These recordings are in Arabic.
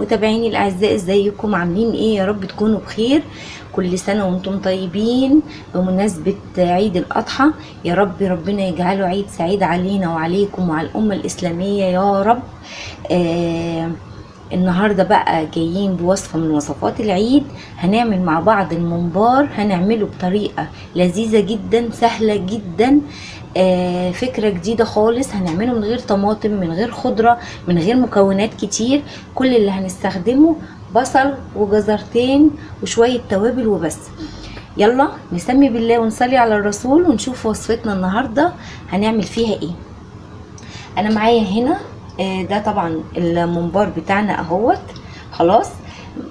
متابعيني الاعزاء، ازيكم؟ عاملين ايه؟ يا رب تكونوا بخير. كل سنه وانتم طيبين بمناسبه عيد الاضحى. يا رب ربنا يجعله عيد سعيد علينا وعليكم وعلى الامه الاسلاميه يا رب. النهارده بقى جايين بوصفه من وصفات العيد. هنعمل مع بعض الممبار، هنعمله بطريقه لذيذه جدا سهله جدا. فكرة جديدة خالص. هنعمله من غير طماطم، من غير خضرة، من غير مكونات كتير. كل اللي هنستخدمه بصل وجزرتين وشوية توابل وبس. يلا نسمي بالله ونصلي على الرسول ونشوف وصفتنا النهاردة هنعمل فيها ايه. انا معايا هنا ده طبعا الممبار بتاعنا اهوت. خلاص،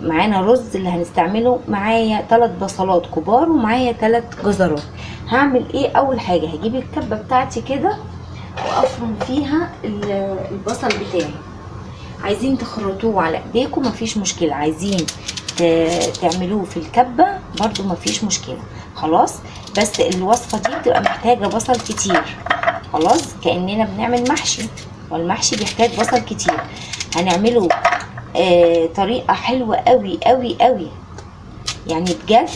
معانا رز اللي هنستعمله، معايا 3 بصلات كبار ومعايا 3 جزرات. هعمل ايه؟ اول حاجه هجيب الكبه بتاعتي كده وافرم فيها البصل بتاعي. عايزين تخرطوه على ايديكم مفيش مشكله، عايزين تعملوه في الكبه برضو مفيش مشكله. خلاص، بس الوصفه دي بتبقى محتاجه بصل كتير. خلاص، كاننا بنعمل محشي، والمحشي بيحتاج بصل كتير. هنعمله طريقه حلوه قوي قوي قوي، يعني بجد.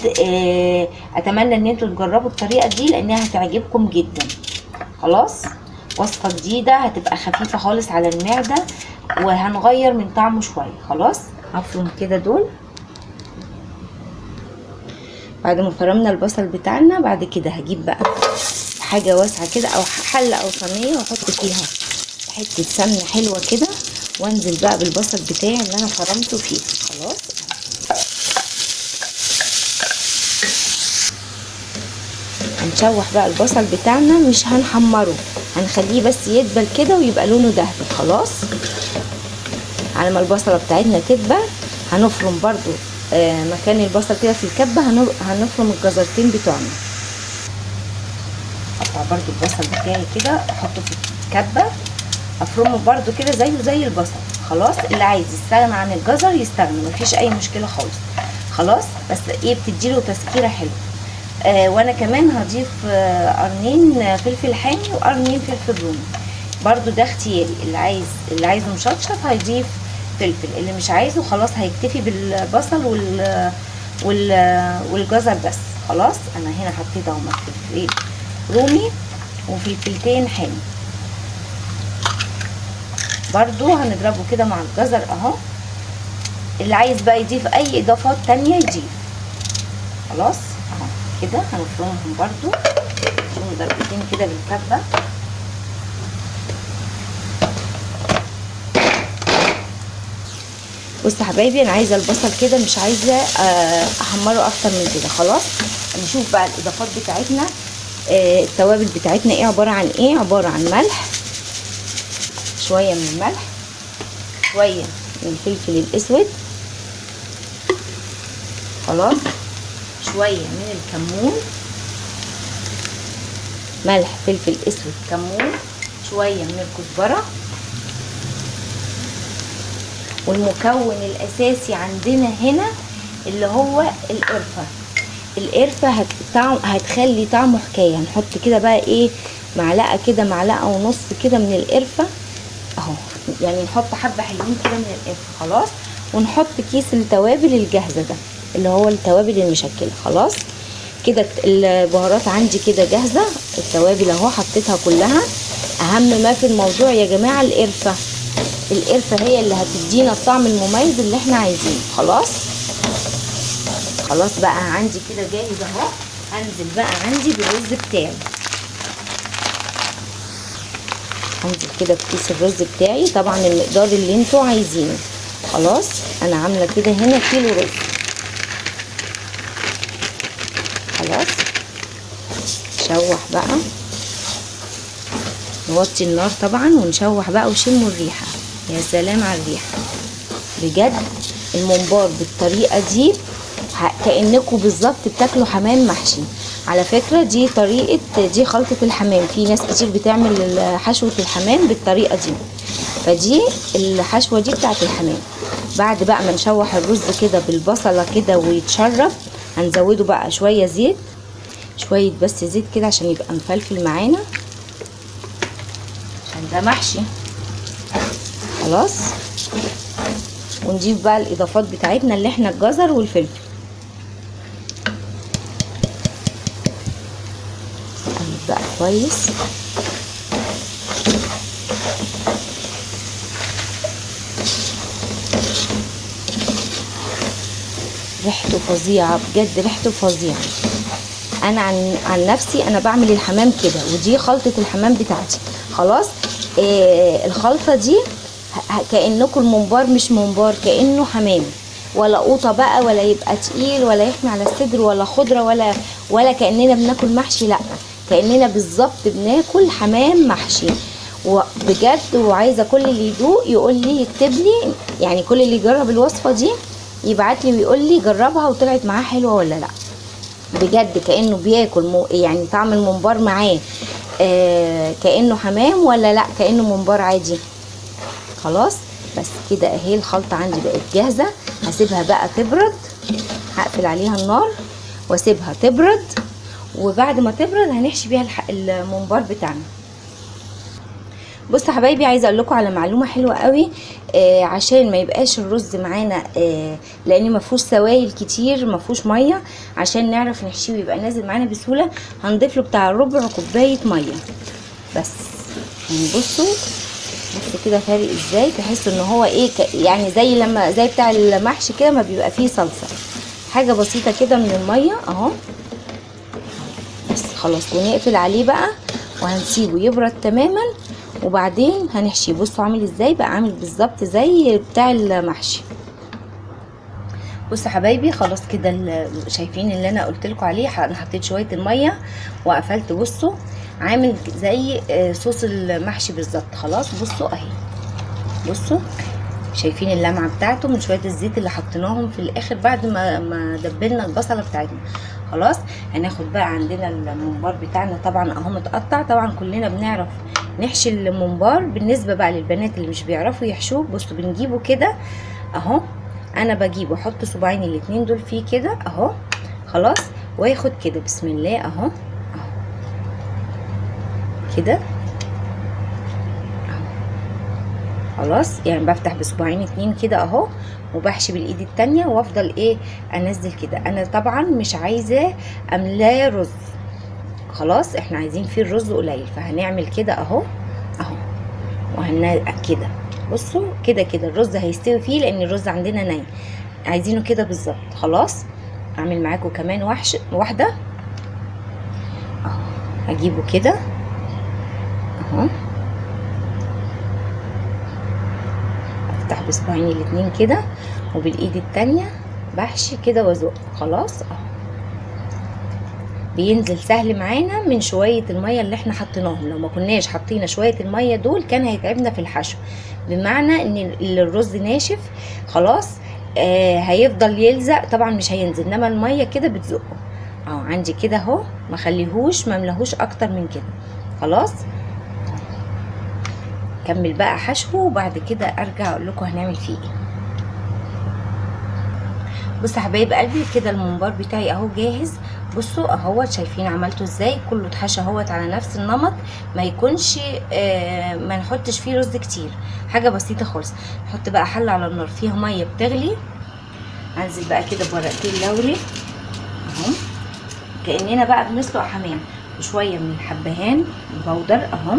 اتمنى ان انتوا تجربوا الطريقه دي لانها هتعجبكم جدا. خلاص، وصفه جديده هتبقى خفيفه خالص على المعده وهنغير من طعمه شويه. خلاص، هفرم كده دول. بعد ما فرمنا البصل بتاعنا، بعد كده هجيب بقى حاجه واسعه كده او حله او صينيه واحط فيها حته سمنه حلوه كده وانزل بقى بالبصل بتاعي اللي انا فرمته فيه. خلاص، هنشوح بقى البصل بتاعنا، مش هنحمره، هنخليه بس يدبل كده ويبقى لونه دهبي. خلاص، على ما البصله بتاعتنا تدبل هنفرم برضو مكان البصل كده في الكبه. هنفرم الجزرتين بتوعنا. اقطع برضو البصل بتاعي كده احطه في الكبه، افرمه برضو كده زيه زي البصل. خلاص، اللي عايز يستغنى عن الجزر يستغنى، مفيش اي مشكله خالص. خلاص، بس ايه، بتديله تسكيره حلوه. وانا كمان هضيف قرنين فلفل حامي وقرنين فلفل رومي، برضو ده اختياري. اللي عايزه مشطشط هيضيف فلفل، اللي مش عايزه خلاص هيكتفي بالبصل والجزر بس. خلاص، انا هنا حطيت اهو فلفل رومي وفلفلتين حامي. برضو هنضربه كده مع الجزر اهو. اللي عايز بقى يضيف اي اضافات تانية يضيف. خلاص اهو كده هنفرمهم برضو، نفرمهم ضربتين كده بالكبه. بصوا يا حبايبي، انا عايزه البصل كده، مش عايزه احمره اكتر من كده. خلاص، نشوف بقى الاضافات بتاعتنا. التوابل بتاعتنا ايه؟ عباره عن ايه؟ عباره عن ملح، شويه من الملح، شويه من الفلفل الاسود. خلاص، شويه من الكمون، ملح فلفل اسود كمون، شويه من الكزبره. والمكون الاساسي عندنا هنا اللي هو القرفه هتخلي طعمه حكايه. هنحط كده بقى ايه، معلقه كده، معلقه ونص كده من القرفه اهو، يعني نحط حبه حلوين كده من القرفه. خلاص، ونحط كيس التوابل الجاهزه ده اللي هو التوابل المشكله. خلاص كده البهارات عندي كده جاهزه، التوابل اهو حطيتها كلها. اهم ما في الموضوع يا جماعه القرفه هي اللي هتدينا الطعم المميز اللي احنا عايزينه. خلاص بقى عندي كده جاهز اهو. انزل بقى عندي بالرز بتاعي، انزل كده بكيس الرز بتاعي، طبعا المقدار اللي انتوا عايزينه. خلاص، انا عامله كده هنا كيلو رز. خلاص، نشوح بقى، نوطي النار طبعا ونشوح بقى وشموا الريحه. يا سلام على الريحه بجد. الممبار بالطريقه دي كأنكم بالظبط بتاكلوا حمام محشي. على فكرة دي خلطة الحمام. في ناس كتير بتعمل حشوة الحمام بالطريقة دي، فدي الحشوة دي بتاعت الحمام. بعد بقى ما نشوح الرز كده بالبصلة كده ويتشرب، هنزوده بقى شوية زيت، شوية بس زيت كده عشان يبقى مفلفل معانا، عشان ده محشي. خلاص، ونضيف بقى الاضافات بتاعتنا اللي احنا الجزر والفلفل. نقلب بقى كويس. ريحته فظيعه بجد، ريحته فظيعه. انا عن نفسي انا بعمل الحمام كده، ودي خلطه الحمام بتاعتي. خلاص الخلطه دي كانكم الممبار مش ممبار، كانه حمام، ولا قوطه بقى، ولا يبقى تقيل، ولا يحمي على الصدر، ولا خضره، ولا كاننا بناكل محشي. لا، كاننا بالظبط بناكل حمام محشي وبجد. وعايزه كل اللي يدوق يقول لي، يكتب لي، يعني كل اللي يجرب الوصفه دي يبعت لي ويقول لي جربها وطلعت معاه حلوه ولا لا. بجد كانه بياكل يعني طعم الممبار معاه كانه حمام، ولا لا كانه ممبار عادي. خلاص بس كده اهي الخلطه عندي بقت جاهزه. هسيبها بقى تبرد، هقفل عليها النار واسيبها تبرد، وبعد ما تبرد هنحشي بيها الممبار بتاعنا. بصوا حبايبي، عايزه اقول لكم على معلومه حلوه قوي. عشان ما يبقاش الرز معانا لان ما فيهوش سوائل كتير، ما فيهوش ميه، عشان نعرف نحشيه ويبقى نازل معانا بسهوله، هنضيف له بتاع ربع كوبايه ميه بس. يعني بصوا كده فارق ازاي، تحسوا ان هو ايه يعني زي بتاع المحشي كده، ما بيبقى فيه صلصه. حاجه بسيطه كده من الميه اهو بس. خلاص ونقفل عليه بقى وهنسيبه يبرد تماما، وبعدين هنحشيه. بصوا عامل ازاي بقى، عامل بالظبط زي بتاع المحشي. بصوا حبايبي خلاص كده، شايفين اللي انا قلت لكم عليه. انا حطيت شويه الميه وقفلت. بصوا عامل زي صوص المحشي بالظبط. خلاص بصوا اهي، بصوا شايفين اللمعه بتاعته من شويه الزيت اللي حطيناهم في الاخر بعد ما دبلنا البصله بتاعتنا. خلاص هناخد بقى عندنا الممبار بتاعنا، طبعا اهو متقطع. طبعا كلنا بنعرف نحشي الممبار. بالنسبه بقى للبنات اللي مش بيعرفوا يحشوه، بصوا بنجيبه كده اهو. انا بجيبه احط صباعين الاتنين دول فيه كده اهو. خلاص واخد كده بسم الله اهو كده. خلاص يعني بفتح بصباعين اتنين كده اهو، وبحشي بالايد التانية وافضل ايه انزل كده. انا طبعا مش عايزاه املاه رز، خلاص احنا عايزين فيه الرز قليل، فهنعمل كده اهو كده. بصوا كده الرز هيستوي فيه، لان الرز عندنا ني، عايزينه كده بالظبط. خلاص اعمل معاكم كمان واحده اهو. هجيبه كده اهو، افتح بصباعين الاتنين كده، وبالايد التانية بحشي كده وازق. خلاص اهو بينزل سهل معانا من شويه الميه اللي احنا حطيناهم. لو ما كناش حطينا شويه الميه دول كان هيتعبنا في الحشو، بمعنى ان الرز ناشف. خلاص هيفضل يلزق طبعا مش هينزل، انما الميه كده بتزقه اهو. عندي كده اهو، ما خليهوش ما ملهوش اكتر من كده. خلاص كمل بقى حشو، وبعد كده ارجع اقول لكم هنعمل فيه ايه. بصوا يا حبايب قلبي كده الممبار بتاعي اهو جاهز. بصوا اهوت، شايفين عملته ازاي، كله اتحشى اهوت على نفس النمط، ما يكونش ما نحطش فيه رز كتير، حاجه بسيطه خالص. نحط بقى حله على النار فيها ميه بتغلي، انزل بقى كده بورقتين لوري اهو، كاننا بقى بنسلق حمام، وشويه من الحبهان البودر اهو.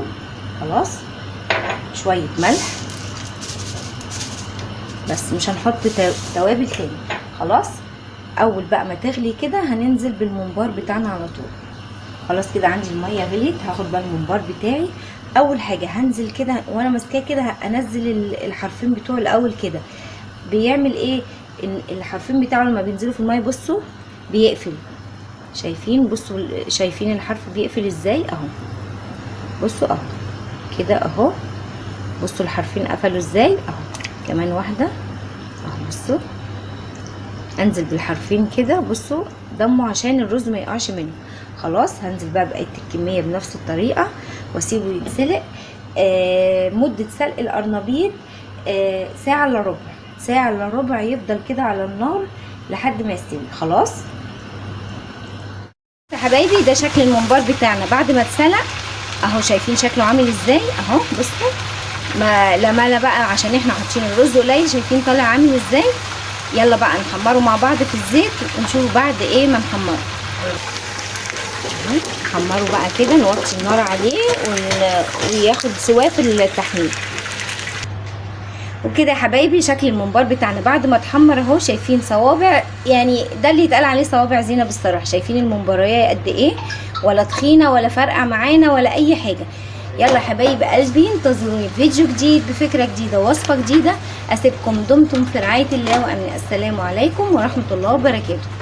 خلاص شويه ملح بس، مش هنحط توابل تاني. خلاص اول بقى ما تغلي كده هننزل بالممبار بتاعنا على طول. خلاص كده عندي الميه غليت، هاخد بقى الممبار بتاعي. اول حاجه هنزل كده وانا ماسكاه كده، انزل الحرفين بتوعه الاول كده. بيعمل ايه ان الحرفين بتاعه لما بينزلوا في الميه بصوا بيقفل، شايفين؟ بصوا شايفين الحرف بيقفل ازاي اهو. بصوا اهو كده اهو، بصوا الحرفين قفلوا ازاي اهو. كمان واحده اهو، بصوا انزل بالحرفين كده، بصوا ضموا عشان الرز ما يقعش منه. خلاص هنزل بقى بقيه الكميه بنفس الطريقه واسيبه يتسلق. مده سلق القرنبيط ساعه الا ربع، ساعه الا ربع، يفضل كده على النار لحد ما يستوي. خلاص يا حبايبي ده شكل الممبار بتاعنا بعد ما اتسلق اهو. شايفين شكله عامل ازاي اهو؟ بصوا ما لما بقى عشان احنا حاطين الرز قليل، شايفين طالع عامل ازاي. يلا بقى نحمره مع بعض في الزيت ونشوف بعد ايه ما نحمره. نحمره بقى كده، نوطي النار عليه وياخد سواه في التحمير. وكده يا حبايبي شكل الممبار بتاعنا بعد ما اتحمر اهو. شايفين صوابع، يعني ده اللي يتقال عليه صوابع زينب الصراحه. شايفين الممباريه قد ايه، ولا تخينه ولا فارقه معانا ولا اي حاجه. يلا يا حبايب قلبي، انتظروني فيديو جديد بفكره جديده ووصفه جديده. اسيبكم دمتم في رعايه الله وامن. السلام عليكم ورحمه الله وبركاته.